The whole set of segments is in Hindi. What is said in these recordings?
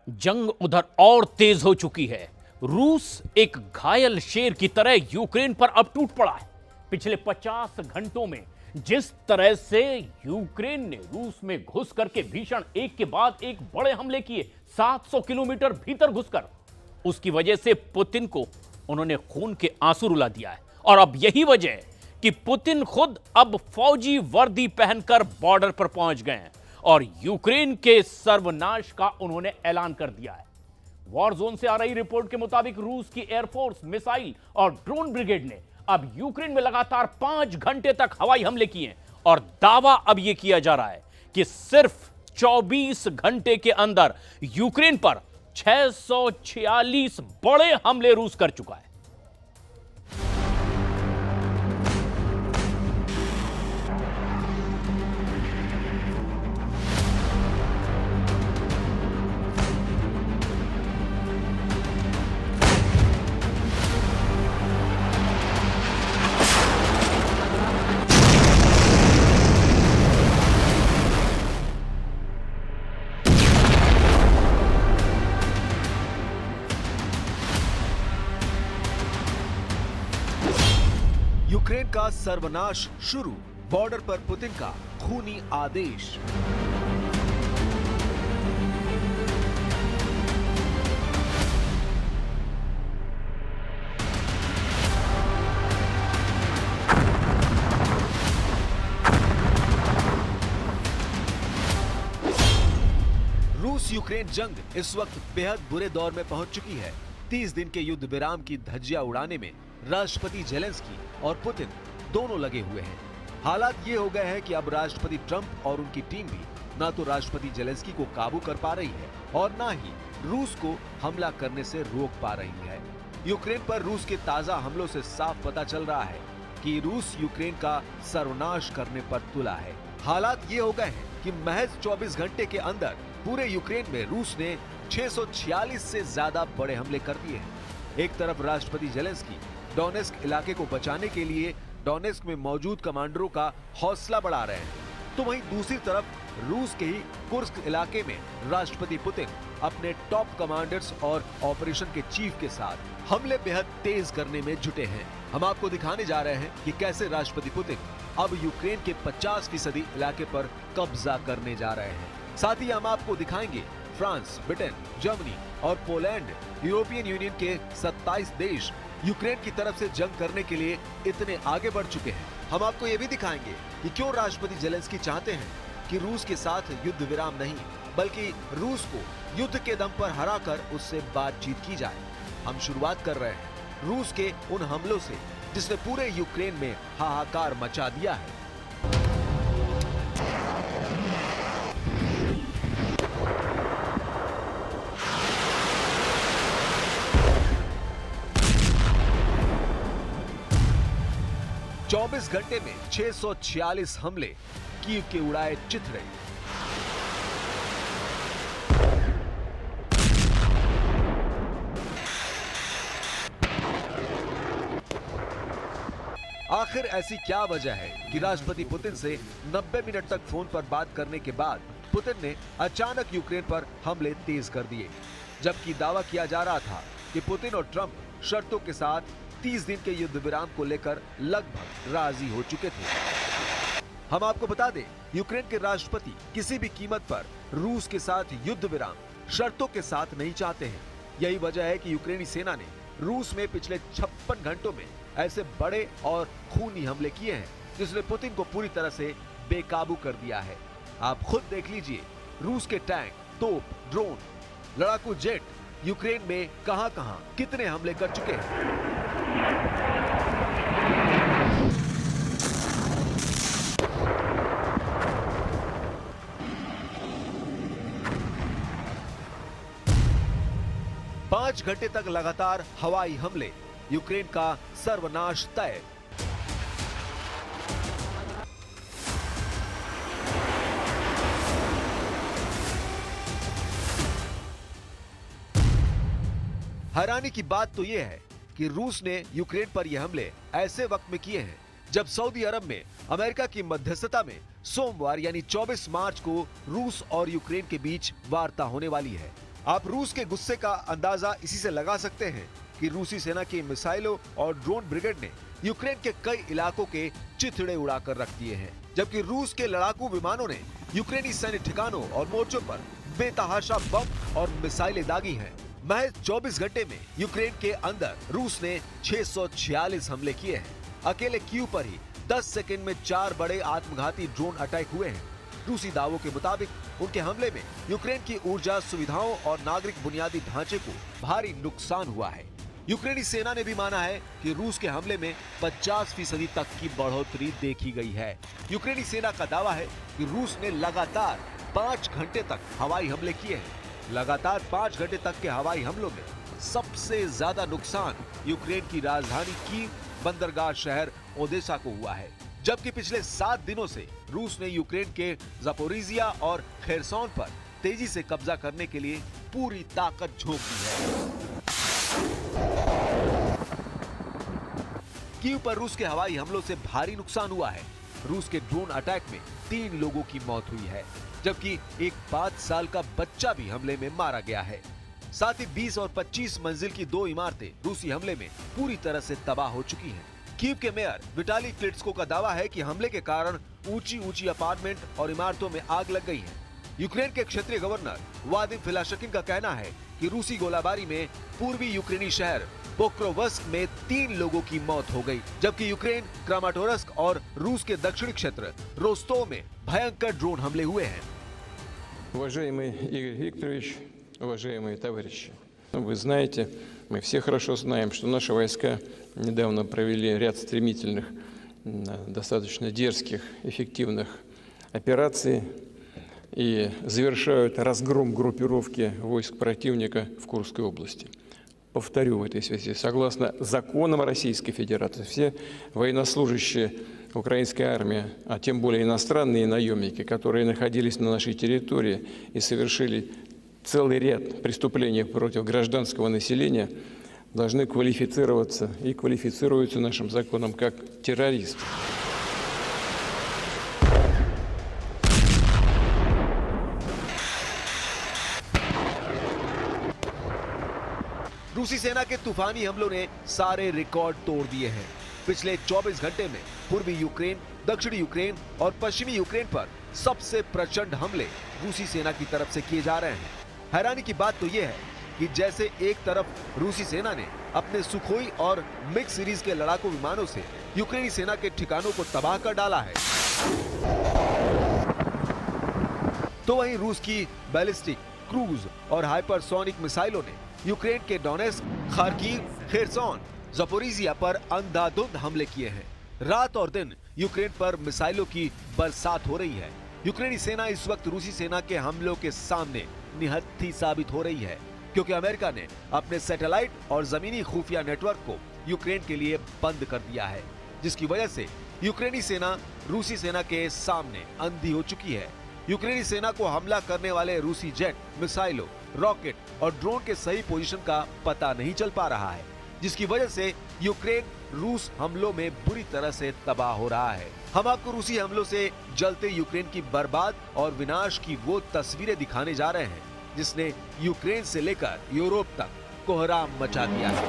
जंग उधर और तेज हो चुकी है। रूस एक घायल शेर की तरह यूक्रेन पर अब टूट पड़ा है। पिछले 50 घंटों में जिस तरह से यूक्रेन ने रूस में घुस करके भीषण एक के बाद एक बड़े हमले किए, 700 किलोमीटर भीतर घुसकर, उसकी वजह से पुतिन को उन्होंने खून के आंसू रुला दिया है। और अब यही वजह है कि पुतिन खुद अब फौजी वर्दी पहनकर बॉर्डर पर पहुंच गए हैं और यूक्रेन के सर्वनाश का उन्होंने ऐलान कर दिया है। वॉर जोन से आ रही रिपोर्ट के मुताबिक रूस की एयरफोर्स, मिसाइल और ड्रोन ब्रिगेड ने अब यूक्रेन में लगातार 5 घंटे तक हवाई हमले किए और दावा अब यह किया जा रहा है कि सिर्फ 24 घंटे के अंदर यूक्रेन पर 646 बड़े हमले रूस कर चुका है। यूक्रेन का सर्वनाश शुरू, बॉर्डर पर पुतिन का खूनी आदेश। रूस यूक्रेन जंग इस वक्त बेहद बुरे दौर में पहुंच चुकी है। 30 दिन के युद्ध विराम की धज्जियां उड़ाने में राष्ट्रपति जेलेंस्की और पुतिन दोनों लगे हुए हैं। हालात ये हो गए हैं कि अब राष्ट्रपति ट्रंप और उनकी टीम भी ना तो राष्ट्रपति जेलेंस्की को काबू कर पा रही है और ना ही रूस को हमला करने से रोक पा रही है। यूक्रेन पर रूस के ताजा हमलों से साफ पता चल रहा है कि रूस यूक्रेन का सर्वनाश करने पर तुला है। हालात ये हो गए हैं कि महज 24 घंटे के अंदर पूरे यूक्रेन में रूस ने 646 से ज्यादा बड़े हमले कर दिए हैं। एक तरफ राष्ट्रपति जेलेंस्की डोनेस्क इलाके को बचाने के लिए डोनेस्क में मौजूद कमांडरों का हौसला बढ़ा रहे हैं, तो वहीं दूसरी तरफ रूस के ही कुर्स्क इलाके में राष्ट्रपति पुतिन अपने टॉप कमांडर्स और ऑपरेशन के चीफ के साथ हमले बेहद तेज करने में जुटे हैं। हम आपको दिखाने जा रहे हैं कि कैसे राष्ट्रपति पुतिन अब यूक्रेन के 50% इलाके पर कब्जा करने जा रहे हैं। साथ ही हम आपको दिखाएंगे फ्रांस, ब्रिटेन, जर्मनी और पोलैंड, यूरोपियन यूनियन के 27 देश यूक्रेन की तरफ से जंग करने के लिए इतने आगे बढ़ चुके हैं। हम आपको ये भी दिखाएंगे कि क्यों राष्ट्रपति जेलेंस्की चाहते हैं कि रूस के साथ युद्ध विराम नहीं, बल्कि रूस को युद्ध के दम पर हराकर उससे बातचीत की जाए। हम शुरुआत कर रहे हैं रूस के उन हमलों से जिसने पूरे यूक्रेन में हाहाकार मचा दिया है। चौबीस घंटे में 646 हमले, कीव के उड़ाए चिथड़े। आखिर ऐसी क्या वजह है कि राष्ट्रपति पुतिन से 90 मिनट तक फोन पर बात करने के बाद पुतिन ने अचानक यूक्रेन पर हमले तेज कर दिए, जबकि दावा किया जा रहा था कि पुतिन और ट्रंप शर्तों के साथ 30 दिन के युद्ध विराम को लेकर लगभग राजी हो चुके थे। हम आपको बता दें, यूक्रेन के राष्ट्रपति किसी भी कीमत पर रूस के साथ युद्ध विराम शर्तों के साथ नहीं चाहते हैं। यही वजह है कि यूक्रेनी सेना ने रूस में पिछले 56 घंटों में ऐसे बड़े और खूनी हमले किए हैं जिसने पुतिन को पूरी तरह से बेकाबू कर दिया है। आप खुद देख लीजिए, रूस के टैंक, तोप, ड्रोन, लड़ाकू जेट यूक्रेन में कहां-कहां कितने हमले कर चुके हैं। पांच घंटे तक लगातार हवाई हमले, यूक्रेन का सर्वनाश तय। हैरानी की बात तो यह है कि रूस ने यूक्रेन पर यह हमले ऐसे वक्त में किए हैं जब सऊदी अरब में अमेरिका की मध्यस्थता में सोमवार यानी 24 मार्च को रूस और यूक्रेन के बीच वार्ता होने वाली है। आप रूस के गुस्से का अंदाजा इसी से लगा सकते हैं कि रूसी सेना की मिसाइलों और ड्रोन ब्रिगेड ने यूक्रेन के कई इलाकों के चिथड़े उड़ाकर रख दिए हैं, जबकि रूस के लड़ाकू विमानों ने यूक्रेनी सैन्य ठिकानों और मोर्चों पर बेतहाशा बम और मिसाइलें दागी हैं। महज 24 घंटे में यूक्रेन के अंदर रूस ने 646 हमले किए हैं। अकेले कीव पर ही 10 सेकंड में 4 बड़े आत्मघाती ड्रोन अटैक हुए हैं। रूसी दावों के मुताबिक उनके हमले में यूक्रेन की ऊर्जा सुविधाओं और नागरिक बुनियादी ढांचे को भारी नुकसान हुआ है। यूक्रेनी सेना ने भी माना है कि रूस के हमले में 50% तक की बढ़ोतरी देखी गई है। यूक्रेनी सेना का दावा है कि रूस ने लगातार 5 घंटे तक हवाई हमले किए हैं। लगातार 5 घंटे तक के हवाई हमलों में सबसे ज्यादा नुकसान यूक्रेन की राजधानी कीव, बंदरगाह शहर ओदेसा को हुआ है, जबकि पिछले 7 दिनों से रूस ने यूक्रेन के ज़पोरिजिया और खेरसोन पर तेजी से कब्जा करने के लिए पूरी ताकत झोंक दी है। कीव पर रूस के हवाई हमलों से भारी नुकसान हुआ है। रूस के ड्रोन अटैक में 3 लोगों की मौत हुई है, जबकि एक 5 साल का बच्चा भी हमले में मारा गया है। साथ ही 20 और 25 मंजिल की 2 इमारतें रूसी हमले में पूरी तरह से तबाह हो चुकी हैं। कीव के मेयर विटाली क्लिट्स्को का दावा है कि हमले के कारण ऊंची अपार्टमेंट और इमारतों में आग लग गई है। यूक्रेन के क्षेत्रीय गवर्नर वादिम फिलाशकिन का कहना है कि रूसी गोलाबारी में पूर्वी यूक्रेनी शहर पोक्रोवस्क में 3 लोगों की मौत हो गई, जबकि यूक्रेन क्रामाटोर्स्क और रूस के दक्षिणी क्षेत्र रोस्तोव में भयंकर ड्रोन हमले हुए हैं। Уважаемый Игорь Викторович, уважаемые товарищи, вы знаете, мы все хорошо знаем, что наши войска недавно провели ряд стремительных, достаточно дерзких, эффективных операций и завершают разгром группировки войск противника в Курской области. Повторю в этой связи, согласно законам Российской Федерации, все военнослужащие украинской армии, а тем более иностранные наемники, которые находились на нашей территории и совершили целый ряд преступлений против гражданского населения, должны квалифицироваться и квалифицируются нашим законом как террористы. रूसी सेना के तूफानी हमलों ने सारे रिकॉर्ड तोड़ दिए हैं। पिछले 24 घंटे में पूर्वी यूक्रेन, दक्षिणी यूक्रेन और पश्चिमी यूक्रेन पर सबसे प्रचंड हमले रूसी सेना की तरफ से किए जा रहे हैं। हैरानी की बात तो यह है कि जैसे एक तरफ रूसी सेना ने अपने सुखोई और मिग सीरीज के लड़ाकू विमानों से यूक्रेनी सेना के ठिकानों को तबाह कर डाला है, तो वहीं रूस की बैलिस्टिक, क्रूज और हाइपरसोनिक मिसाइलों ने यूक्रेन के डोनेस्क, खार्किव, खेरसोन, ज़पोरिजिया पर अंधाधुंध हमले किए हैं। रात और दिन यूक्रेन पर मिसाइलों की बरसात हो रही है। यूक्रेनी सेना इस वक्त रूसी सेना के हमलों के सामने निहत्थी साबित हो रही है, क्योंकि अमेरिका ने अपने सैटेलाइट और जमीनी खुफिया नेटवर्क को यूक्रेन के लिए बंद कर दिया है, जिसकी वजह से यूक्रेनी सेना रूसी सेना के सामने अंधी हो चुकी है। यूक्रेनी सेना को हमला करने वाले रूसी जेट, मिसाइलों, रॉकेट और ड्रोन के सही पोजीशन का पता नहीं चल पा रहा है, जिसकी वजह से यूक्रेन रूस हमलों में बुरी तरह से तबाह हो रहा है। हम आपको रूसी हमलों से जलते यूक्रेन की बर्बाद और विनाश की वो तस्वीरें दिखाने जा रहे हैं जिसने यूक्रेन से लेकर यूरोप तक कोहराम मचा दिया है।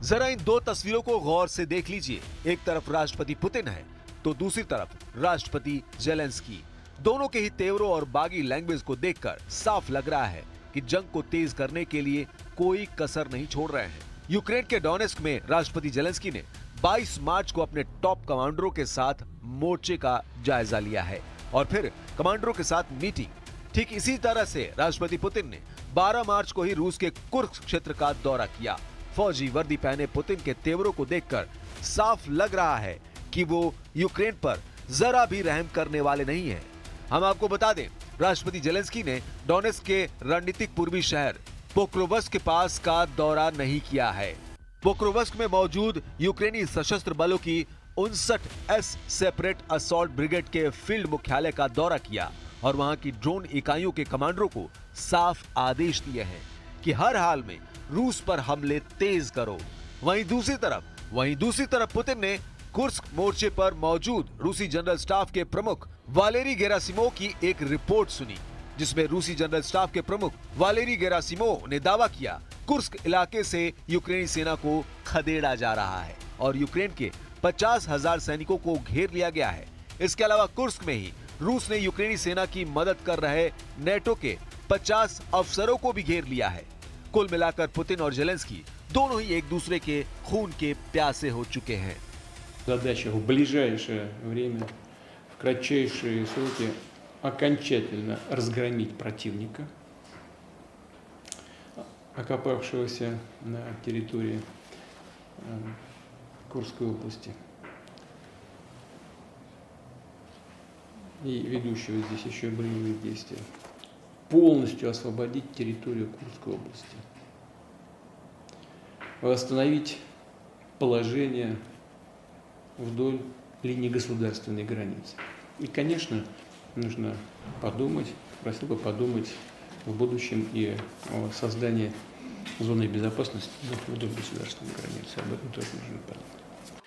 जरा इन 2 तस्वीरों को गौर से देख लीजिए। एक तरफ राष्ट्रपति पुतिन है तो दूसरी तरफ राष्ट्रपति जेलेंस्की। दोनों के ही तेवरों और बागी लैंग्वेज को देखकर साफ लग रहा है कि जंग को तेज करने के लिए कोई कसर नहीं छोड़ रहे हैं। यूक्रेन के डोनेस्क में राष्ट्रपति जेलेंस्की ने 22 मार्च को अपने टॉप कमांडरों के साथ मोर्चे का जायजा लिया है और फिर कमांडरों के साथ मीटिंग। ठीक इसी तरह से राष्ट्रपति पुतिन ने 12 मार्च को ही रूस के कुर्स्क क्षेत्र का दौरा किया। फौजी वर्दी पहने पुतिन के तेवरों को देखकर साफ लग रहा है कि वो यूक्रेन पर जरा भी रहम करने वाले नहीं हैं। हम आपको बता दें, राष्ट्रपति जेलेंस्की ने डोनेस्क के रणनीतिक पूर्वी शहर पोक्रोवस्क के पास का दौरा नहीं किया है। पोक्रोवस्क में मौजूद यूक्रेनी सशस्त्र बलों की 59 सेपरेट असॉल्ट ब्रिगेड के फील्ड मुख्यालय का दौरा किया और वहां की ड्रोन इकाइयों के कमांडरों को साफ आदेश दिए हैं कि हर हाल में रूस पर हमले तेज करो। वहीं दूसरी तरफ पुतिन ने कुर्स्क मोर्चे पर मौजूद रूसी जनरल स्टाफ के प्रमुख वालेरी गेरासिमोव की एक रिपोर्ट सुनी, जिसमें रूसी जनरल स्टाफ के प्रमुख वालेरी गेरासिमोव ने दावा किया कुर्स्क इलाके से यूक्रेनी सेना को खदेड़ा जा रहा है और यूक्रेन के 50,000 सैनिकों को घेर लिया गया है। इसके अलावा कुर्स्क में ही रूस ने यूक्रेनी सेना की मदद कर रहे नेटो के 50 अफसरों को भी घेर लिया है। कुल मिलाकर पुतिन और जेलेंस्की दोनों ही एक दूसरे के खून के प्यासे हो चुके हैं। Задача в ближайшее время, в кратчайшие сроки окончательно разгромить противника, окопавшегося на территории Курской области и ведущего здесь еще боевые действия, полностью освободить территорию Курской области, восстановить положение вдоль линии государственной границы. И, конечно, нужно подумать, просил бы подумать в будущем и о создании зоны безопасности вдоль государственной границы. Об этом тоже нужно подумать.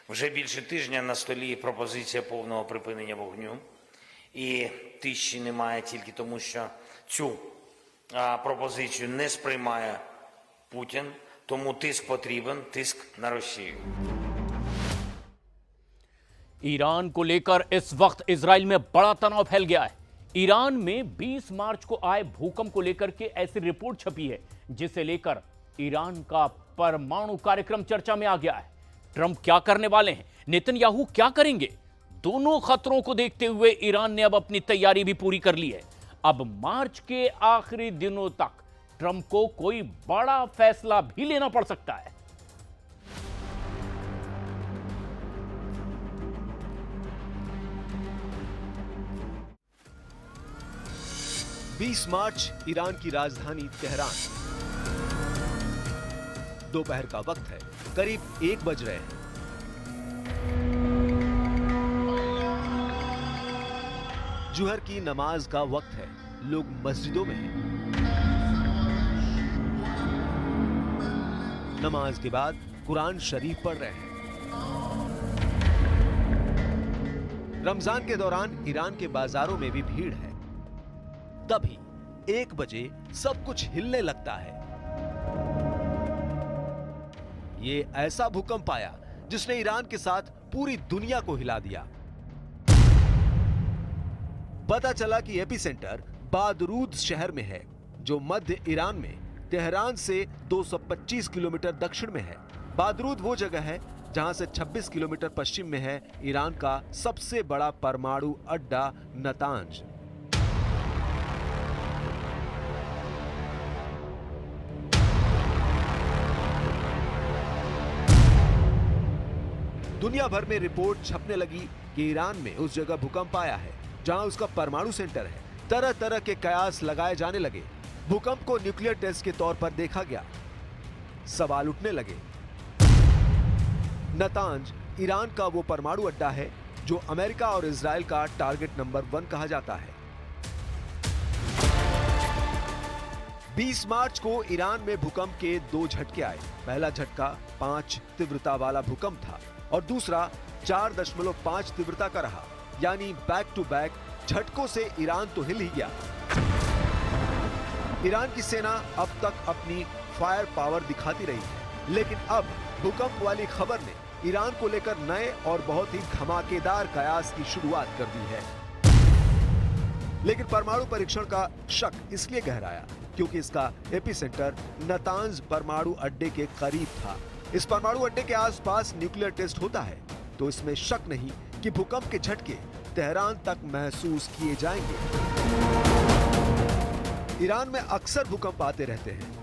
Вже більше тижня на столі пропозиція повного припинення вогню. І тиші немає тільки тому, що цю пропозицію не сприймає Путін. Тому тиск потрібен, тиск на Росію. ईरान को लेकर इस वक्त इजराइल में बड़ा तनाव फैल गया है। ईरान में 20 मार्च को आए भूकंप को लेकर के ऐसी रिपोर्ट छपी है जिसे लेकर ईरान का परमाणु कार्यक्रम चर्चा में आ गया है। ट्रंप क्या करने वाले हैं, नेतन्याहू क्या करेंगे? दोनों खतरों को देखते हुए ईरान ने अब अपनी तैयारी भी पूरी कर ली है। अब मार्च के आखिरी दिनों तक ट्रंप को कोई बड़ा फैसला भी लेना पड़ सकता है। 20 मार्च ईरान की राजधानी तेहरान। दोपहर का वक्त है, करीब 1 बज रहे हैं। जुहर की नमाज का वक्त है, लोग मस्जिदों में हैं। नमाज के बाद कुरान शरीफ पढ़ रहे हैं। रमजान के दौरान ईरान के बाजारों में भी भीड़ है। तभी 1 बजे सब कुछ हिलने लगता है। ये ऐसा भूकंप आया जिसने ईरान के साथ पूरी दुनिया को हिला दिया। पता चला कि एपिसेंटर बादरूद शहर में है, जो मध्य ईरान में तेहरान से 225 किलोमीटर दक्षिण में है। बादरूद वो जगह है जहां से 26 किलोमीटर पश्चिम में है ईरान का सबसे बड़ा परमाणु अड्डा नतांज। दुनिया भर में रिपोर्ट छपने लगी कि ईरान में उस जगह भूकंप आया है जहां उसका परमाणु सेंटर है। तरह तरह के कयास लगाए जाने लगे। भूकंप को न्यूक्लियर टेस्ट के तौर पर देखा गया। सवाल उठने लगे। नतांज ईरान का वो परमाणु अड्डा है जो अमेरिका और इजराइल का टारगेट नंबर 1 कहा जाता है। 20 मार्च को ईरान में भूकंप के 2 झटके आए। पहला झटका 5 तीव्रता वाला भूकंप था और दूसरा 4.5 तीव्रता का रहा। यानी बैक टू बैक झटकों से ईरान तो हिल ही गया। ईरान की सेना अब तक अपनी फायर पावर दिखाती रही है, लेकिन अब भूकंप वाली खबर ने ईरान को लेकर नए और बहुत ही धमाकेदार कयास की शुरुआत कर दी है। लेकिन परमाणु परीक्षण का शक इसलिए गहराया क्योंकि इसका एपिसेंटर नतांज परमाणु अड्डे के करीब था। इस परमाणु अड्डे के आसपास न्यूक्लियर टेस्ट होता है, तो इसमें शक नहीं कि भूकंप के झटके तेहरान तक महसूस किए जाएंगे। ईरान में अक्सर भूकंप आते रहते हैं।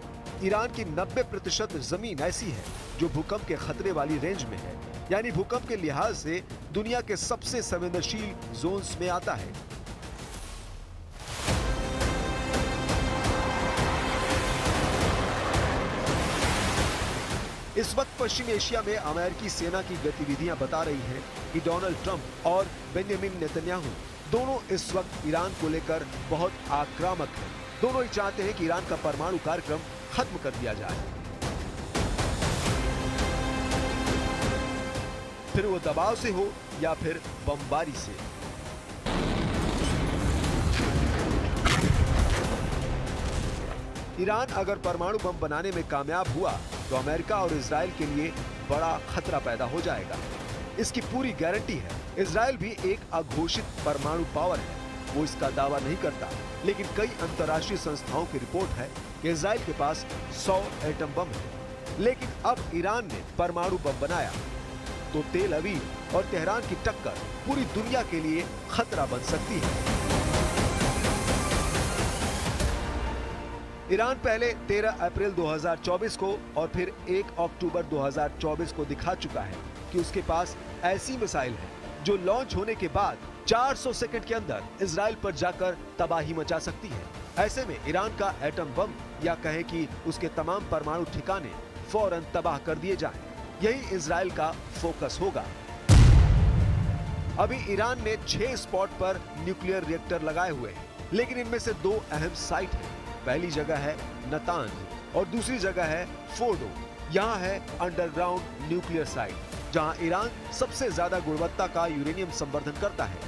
ईरान की 90% जमीन ऐसी है जो भूकंप के खतरे वाली रेंज में है, यानी भूकंप के लिहाज से दुनिया के सबसे संवेदनशील जोन्स में आता है। इस वक्त पश्चिम एशिया में अमेरिकी सेना की गतिविधियां बता रही हैं कि डोनाल्ड ट्रंप और बेंजामिन नेतन्याहू दोनों इस वक्त ईरान को लेकर बहुत आक्रामक हैं। दोनों ही चाहते हैं कि ईरान का परमाणु कार्यक्रम खत्म कर दिया जाए। फिर वो दबाव से हो या फिर बमबारी से। ईरान अगर परमाणु बम बनाने में कामयाब हुआ तो अमेरिका और इजराइल के लिए बड़ा खतरा पैदा हो जाएगा। इसकी पूरी गारंटी है। इजराइल भी एक अघोषित परमाणु पावर है, वो इसका दावा नहीं करता, लेकिन कई अंतर्राष्ट्रीय संस्थाओं की रिपोर्ट है कि इजराइल के पास 100 एटम बम है। लेकिन अब ईरान ने परमाणु बम बनाया तो तेल अवीव और तेहरान की टक्कर पूरी दुनिया के लिए खतरा बन सकती है। ईरान पहले 13 अप्रैल 2024 को और फिर 1 अक्टूबर 2024 को दिखा चुका है कि उसके पास ऐसी मिसाइल है जो लॉन्च होने के बाद 400 सेकंड के अंदर इजराइल पर जाकर तबाही मचा सकती है। ऐसे में ईरान का एटम बम या कहें कि उसके तमाम परमाणु ठिकाने फौरन तबाह कर दिए जाएं, यही इजराइल का फोकस होगा। अभी ईरान ने 6 स्पॉट पर न्यूक्लियर रिएक्टर लगाए हुए हैं, लेकिन इनमें से 2 अहम साइट हैं। पहली जगह है नतांज और दूसरी जगह है फोर्डो। यहाँ है अंडरग्राउंड न्यूक्लियर साइट, जहाँ ईरान सबसे ज्यादा गुणवत्ता का यूरेनियम संवर्धन करता है।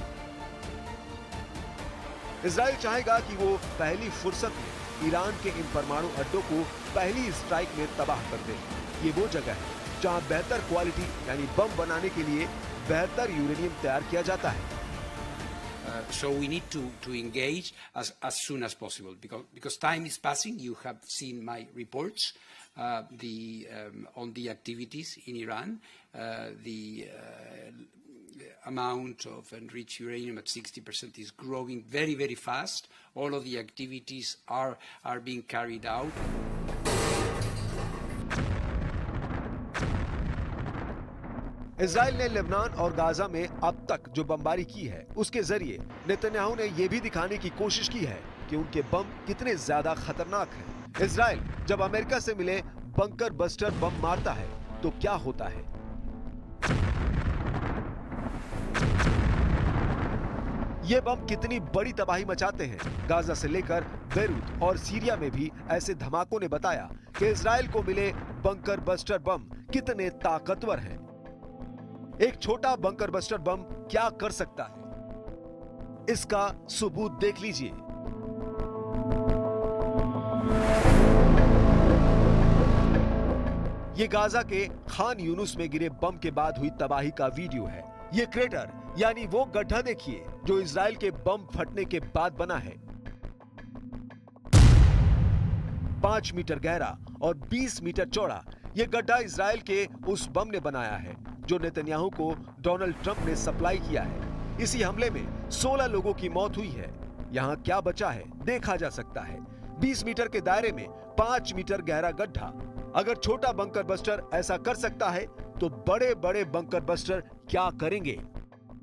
इजराइल चाहेगा कि वो पहली फुर्सत में ईरान के इन परमाणु अड्डों को पहली स्ट्राइक में तबाह कर दे। ये वो जगह है जहाँ बेहतर क्वालिटी यानी बम बनाने के लिए बेहतर यूरेनियम तैयार किया जाता है। So we need to engage as soon as possible because time is passing. You have seen my reports on the activities in Iran. The amount of enriched uranium at 60% is growing very, very fast. All of the activities are being carried out. Israel ने लेबनान और गाजा में अब तक जो बमबारी की है उसके जरिए नेतन्याहू ने यह भी दिखाने की कोशिश की है कि उनके बम कितने ज्यादा खतरनाक हैं। इजराइल जब अमेरिका से मिले बंकर बस्टर बम मारता है तो क्या होता है? ये बम कितनी बड़ी तबाही मचाते हैं। गाजा से लेकर बेरूत और सीरिया में भी ऐसे धमाकों ने बताया कि इजराइल को मिले बंकर बस्टर बम कितने ताकतवर हैं। एक छोटा बंकर बस्टर बम क्या कर सकता है, इसका सबूत देख लीजिए। ये गाजा के खान यूनुस में गिरे बम के बाद हुई तबाही का वीडियो है। ये क्रेटर यानी वो गड्ढा देखिए जो इजराइल के बम फटने के बाद बना है। 5 मीटर गहरा और 20 मीटर चौड़ा ये गड्ढा इजराइल के उस बम ने बनाया है जो नेतन्याहू को डोनाल्ड ट्रंप ने सप्लाई किया है। इसी हमले में 16 लोगों की मौत हुई है। यहाँ क्या बचा है देखा जा सकता है। 20 मीटर के दायरे में 5 मीटर गहरा गड्ढा। अगर छोटा बंकर बस्टर ऐसा कर सकता है तो बड़े बड़े बंकर बस्टर क्या करेंगे?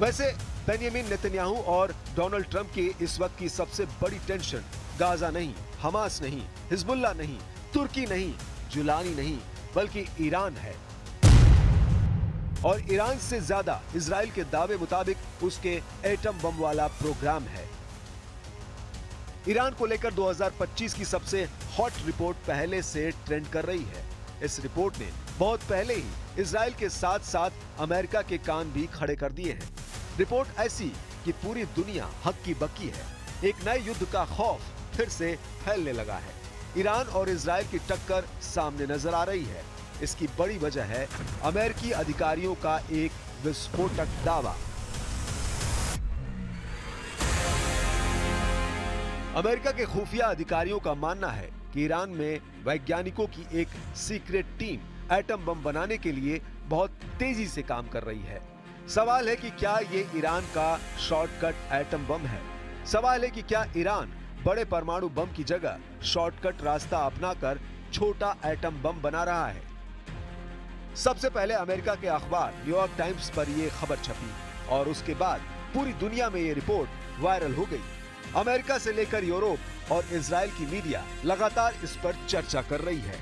वैसे बेंजामिन नेतन्याहू और डोनाल्ड ट्रंप की इस वक्त की सबसे बड़ी टेंशन गाजा नहीं, हमास नहीं, हिजबुल्लाह नहीं, तुर्की नहीं, जुलानी नहीं, बल्कि ईरान है। और ईरान से ज्यादा इजराइल के दावे मुताबिक उसके एटम बम वाला प्रोग्राम है। ईरान को लेकर 2025 की सबसे हॉट रिपोर्ट पहले से ट्रेंड कर रही है। इस रिपोर्ट ने बहुत पहले ही इजराइल के साथ साथ अमेरिका के कान भी खड़े कर दिए हैं। रिपोर्ट ऐसी कि पूरी दुनिया हक्की बक्की है। एक नए युद्ध का खौफ फिर से फैलने लगा है। ईरान और इजराइल की टक्कर सामने नजर आ रही है। इसकी बड़ी वजह है अमेरिकी अधिकारियों का एक विस्फोटक दावा। अमेरिका के खुफिया अधिकारियों का मानना है कि ईरान में वैज्ञानिकों की एक सीक्रेट टीम एटम बम बनाने के लिए बहुत तेजी से काम कर रही है। सवाल है कि क्या ये ईरान का शॉर्टकट एटम बम है? सवाल है कि क्या ईरान बड़े परमाणु बम की जगह शॉर्टकट रास्ता अपनाकर छोटा एटम बम बना रहा है। सबसे पहले अमेरिका के अखबार न्यूयॉर्क टाइम्स पर यह खबर छपी और उसके बाद पूरी दुनिया में यह रिपोर्ट वायरल हो गई। अमेरिका से लेकर यूरोप और इजराइल की मीडिया लगातार इस पर चर्चा कर रही है।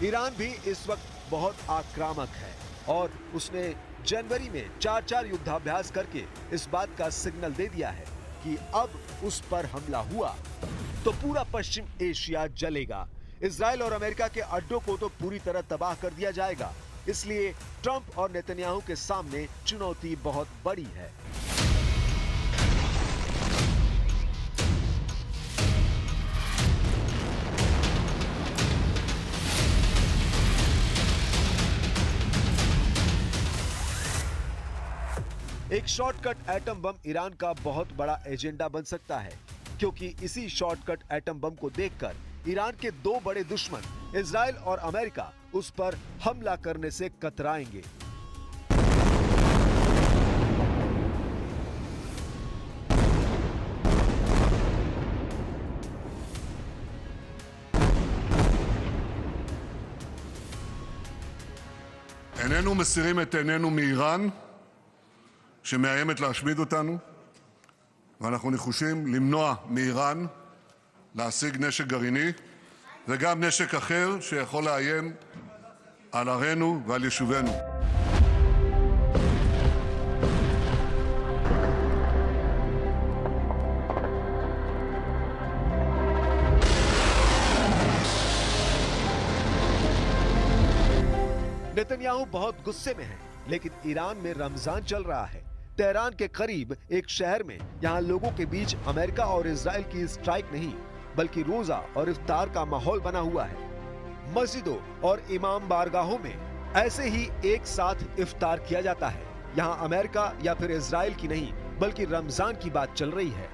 ईरान भी इस वक्त बहुत आक्रामक है और उसने जनवरी में 4 युद्धाभ्यास करके इस बात का सिग्नल दे दिया है कि अब उस पर हमला हुआ तो पूरा पश्चिम एशिया जलेगा। इजराइल और अमेरिका के अड्डों को तो पूरी तरह तबाह कर दिया जाएगा। इसलिए ट्रंप और नेतन्याहू के सामने चुनौती बहुत बड़ी है। एक शॉर्टकट एटम बम ईरान का बहुत बड़ा एजेंडा बन सकता है, क्योंकि इसी शॉर्टकट एटम बम को देखकर ईरान के दो बड़े दुश्मन इजराइल और अमेरिका उस पर हमला करने से कतराएंगे। איננו מסירים את עינינו מאיראן שמאיימת להשמיד אותנו, ואנחנו נחושים למנוע מאיראן להשיג נשק גרעיני וגם נשק אחר שיכול לאיים על ערינו ועל יישובינו. नेतन्याहू बहुत गुस्से में है, लेकिन ईरान में रमजान चल रहा है। तेहरान के करीब एक शहर में यहाँ लोगों के बीच अमेरिका और इजराइल की स्ट्राइक नहीं बल्कि रोजा और इफ्तार का माहौल बना हुआ है। मस्जिदों और इमाम बारगाहों में ऐसे ही एक साथ इफ्तार किया जाता है। यहाँ अमेरिका या फिर इजराइल की नहीं बल्कि रमजान की बात चल रही है।